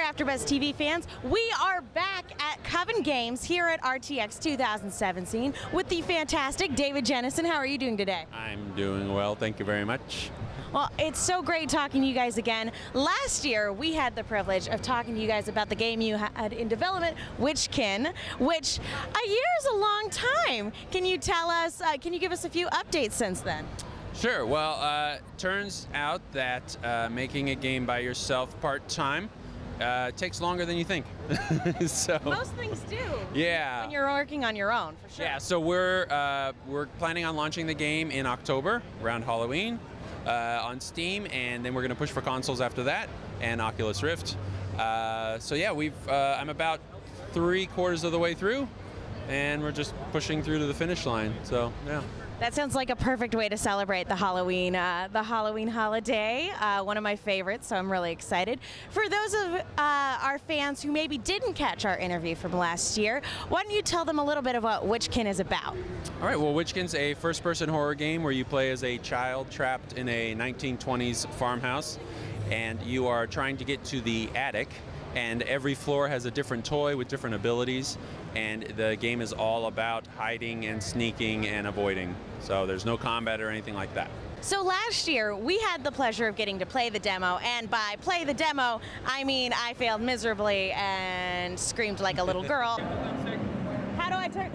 AfterBuzz TV fans. We are back at Coven Games here at RTX 2017 with the fantastic David Jennison. How are you doing today? I'm doing well, thank you very much. Well, it's so great talking to you guys again. Last year, we had the privilege of talking to you guys about the game you had in development, Witchkin, which a year is a long time. Can you tell us, can you give us a few updates since then? Sure, well, turns out that making a game by yourself part-time takes longer than you think. So, most things do. Yeah. When you're working on your own, for sure. Yeah, so we're planning on launching the game in October, around Halloween, on Steam, and then we're going to push for consoles after that, and Oculus Rift. So yeah, I'm about 3/4 of the way through, and we're just pushing through to the finish line, so yeah. That sounds like a perfect way to celebrate the Halloween holiday, one of my favorites, so I'm really excited. For those of our fans who maybe didn't catch our interview from last year, why don't you tell them a little bit of what Witchkin is about? All right, well, Witchkin's a first-person horror game where you play as a child trapped in a 1920s farmhouse, and you are trying to get to the attic, and every floor has a different toy with different abilities, and the game is all about hiding and sneaking and avoiding. So there's no combat or anything like that. So last year, we had the pleasure of getting to play the demo, and by play the demo, I mean I failed miserably and screamed like a little girl. How do I turn?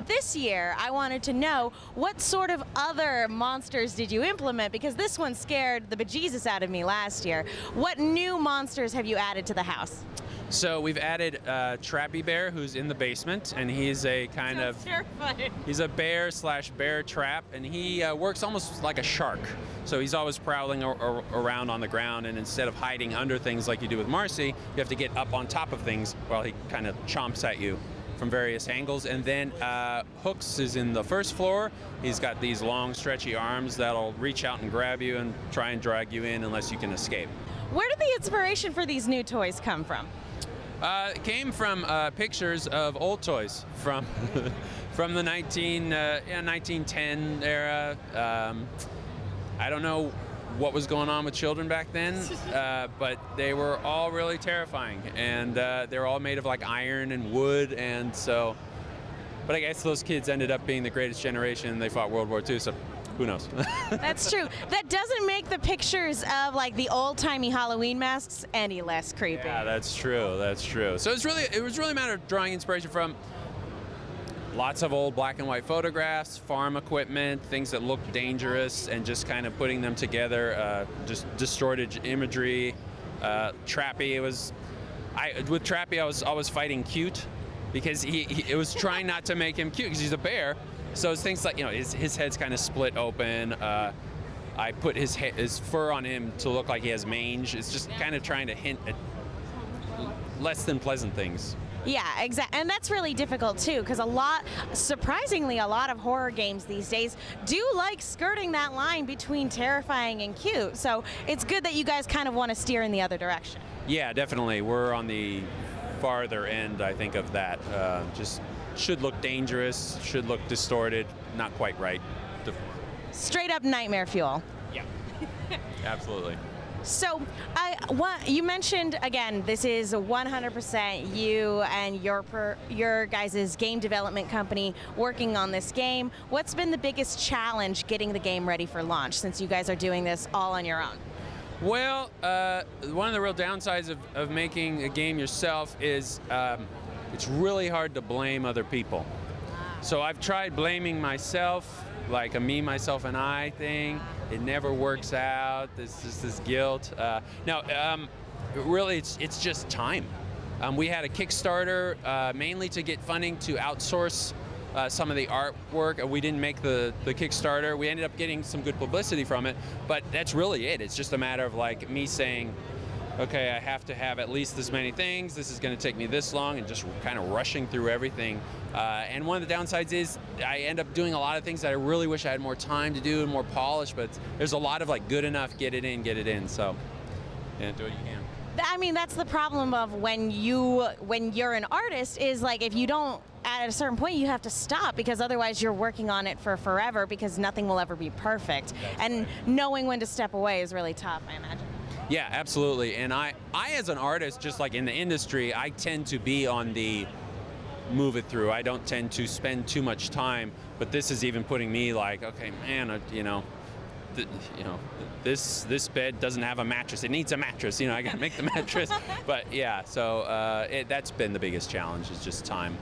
This year, I wanted to know what sort of other monsters did you implement, because this one scared the bejesus out of me last year. What new monsters have you added to the house? So we've added Trappy Bear, who's in the basement, and he's a kind of terrifying. He's a bear/bear trap, and he works almost like a shark. So he's always prowling around on the ground, and instead of hiding under things like you do with Marcy, you have to get up on top of things while he kind of chomps at you from various angles. And then Hooks is in the first floor. He's got these long, stretchy arms that'll reach out and grab you and try and drag you in unless you can escape. Where did the inspiration for these new toys come from? It came from pictures of old toys from from the 1910 era. I don't know what was going on with children back then, but they were all really terrifying, and they're all made of like iron and wood, and so. But I guess those kids ended up being the greatest generation, and they fought World War II. So. Who knows? That's true. That doesn't make the pictures of like the old-timey Halloween masks any less creepy. Yeah, that's true. That's true. So it was really a matter of drawing inspiration from lots of old black and white photographs, farm equipment, things that look dangerous, and just kind of putting them together. Just distorted imagery. Trappy. With Trappy, I was always fighting cute, because it was trying not to make him cute because he's a bear. So it's things like, you know, his head's kind of split open. I put his fur on him to look like he has mange. It's just kind of trying to hint at less than pleasant things. Yeah, exactly. And that's really difficult too, because surprisingly, a lot of horror games these days do like skirting that line between terrifying and cute. So it's good that you guys kind of want to steer in the other direction. Yeah, definitely. We're on the farther end, I think, of that. Just should look dangerous, should look distorted, not quite right. Straight up nightmare fuel. Yeah, absolutely. So, you mentioned, again, this is 100% you and your guys' game development company working on this game. What's been the biggest challenge getting the game ready for launch, since you guys are doing this all on your own? Well, one of the real downsides of making a game yourself is it's really hard to blame other people. So I've tried blaming myself, like a me, myself, and I thing. It never works out. There's just this guilt. Really, it's just time. We had a Kickstarter mainly to get funding to outsource some of the artwork. We didn't make the Kickstarter. We ended up getting some good publicity from it, but that's really it. It's just a matter of like me saying, okay, I have to have at least this many things, this is going to take me this long, and just kind of rushing through everything. And one of the downsides is I end up doing a lot of things that I really wish I had more time to do and more polish, but there's a lot of like good enough, get it in, so yeah, do what you can. I mean, that's the problem of when you're an artist, is like if you don't, at a certain point you have to stop, because otherwise you're working on it for forever, because nothing will ever be perfect. And knowing when to step away is really tough, I imagine. Yeah, absolutely. And I as an artist, just like in the industry, I tend to be on the move it through. I don't tend to spend too much time, but this is even putting me like, okay, man, this bed doesn't have a mattress. It needs a mattress. I got to make the mattress. But yeah, so that's been the biggest challenge, is just time.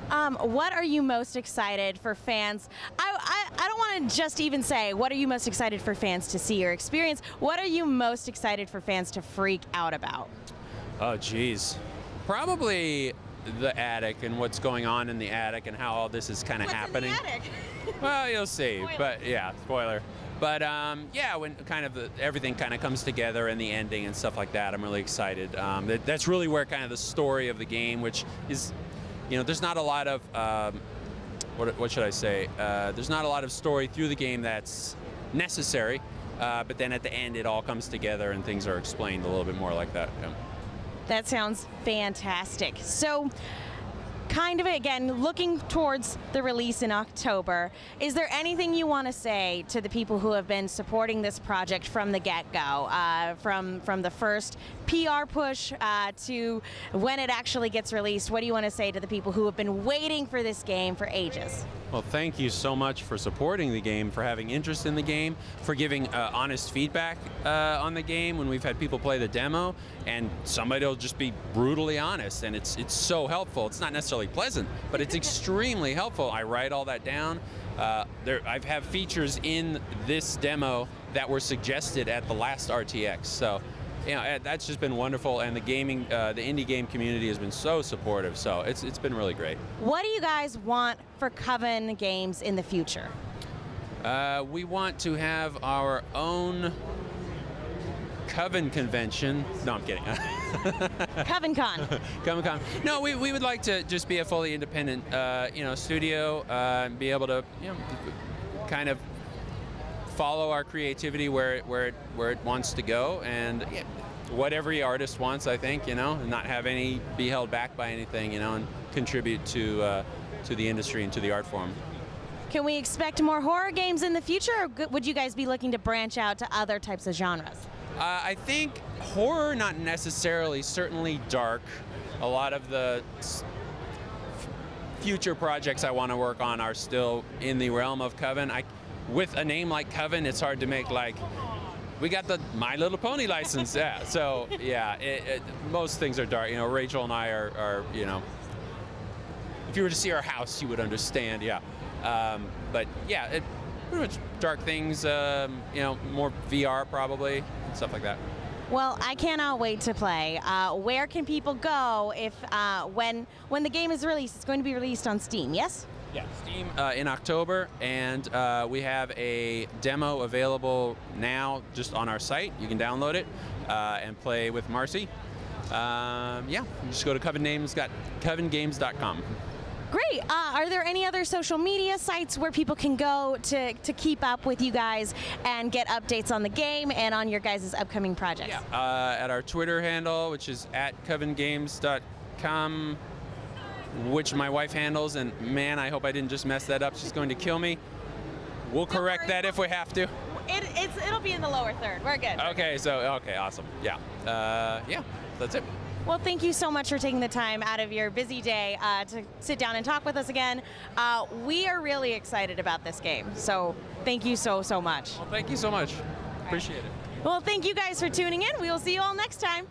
What are you most excited for fans? I don't want to just even say, what are you most excited for fans to see or experience? What are you most excited for fans to freak out about? Oh, geez. Probably the attic and what's going on in the attic and how all this is kind of happening. What's in the attic? Well, you'll see. Spoiler. But yeah, spoiler. But yeah, when kind of everything kind of comes together and the ending and stuff like that, I'm really excited. That's really where kind of the story of the game, which is, there's not a lot of, what should I say? There's not a lot of story through the game that's necessary, but then at the end it all comes together and things are explained a little bit more like that. Yeah. That sounds fantastic. So, kind of, again, looking towards the release in October, is there anything you want to say to the people who have been supporting this project from the get-go, from the first PR push to when it actually gets released? What do you want to say to the people who have been waiting for this game for ages? Well, thank you so much for supporting the game, for having interest in the game, for giving honest feedback on the game when we've had people play the demo, and somebody will just be brutally honest, and it's so helpful. It's not necessarily pleasant, but it's extremely helpful. I write all that down. I have features in this demo that were suggested at the last RTX, so that's just been wonderful, and the indie game community has been so supportive, so it's been really great. What do you guys want for Coven games in the future? We want to have our own Coven convention. No, I'm kidding. CovenCon. CovenCon. No, we would like to just be a fully independent, studio, and be able to, kind of follow our creativity where it wants to go, and what every artist wants, I think, and not have be held back by anything, and contribute to the industry and to the art form. Can we expect more horror games in the future, or would you guys be looking to branch out to other types of genres? I think horror, not necessarily, certainly dark. A lot of the future projects I want to work on are still in the realm of Coven. With a name like Coven, it's hard to make we got the My Little Pony license, yeah. So yeah, most things are dark. Rachel and I are if you were to see our house, you would understand, yeah. But yeah, pretty much dark things. More VR probably, stuff like that. Well, I cannot wait to play. Where can people go if when the game is released? It's going to be released on Steam, yes? Yeah, Steam in October, and we have a demo available now just on our site. You can download it and play with Marcy. Yeah, just go to covengames.com. Great. Are there any other social media sites where people can go to keep up with you guys and get updates on the game and on your guys' upcoming projects? Yeah, at our Twitter handle, which is @covengames.com, which my wife handles, and man, I hope I didn't just mess that up. She's going to kill me. We'll correct that if we have to. It'll be in the lower third. We're good. Okay, okay, awesome. Yeah, yeah, that's it. Well, thank you so much for taking the time out of your busy day to sit down and talk with us again. We are really excited about this game, so thank you so much. Well, thank you so much. Appreciate it. Well, thank you guys for tuning in. We will see you all next time.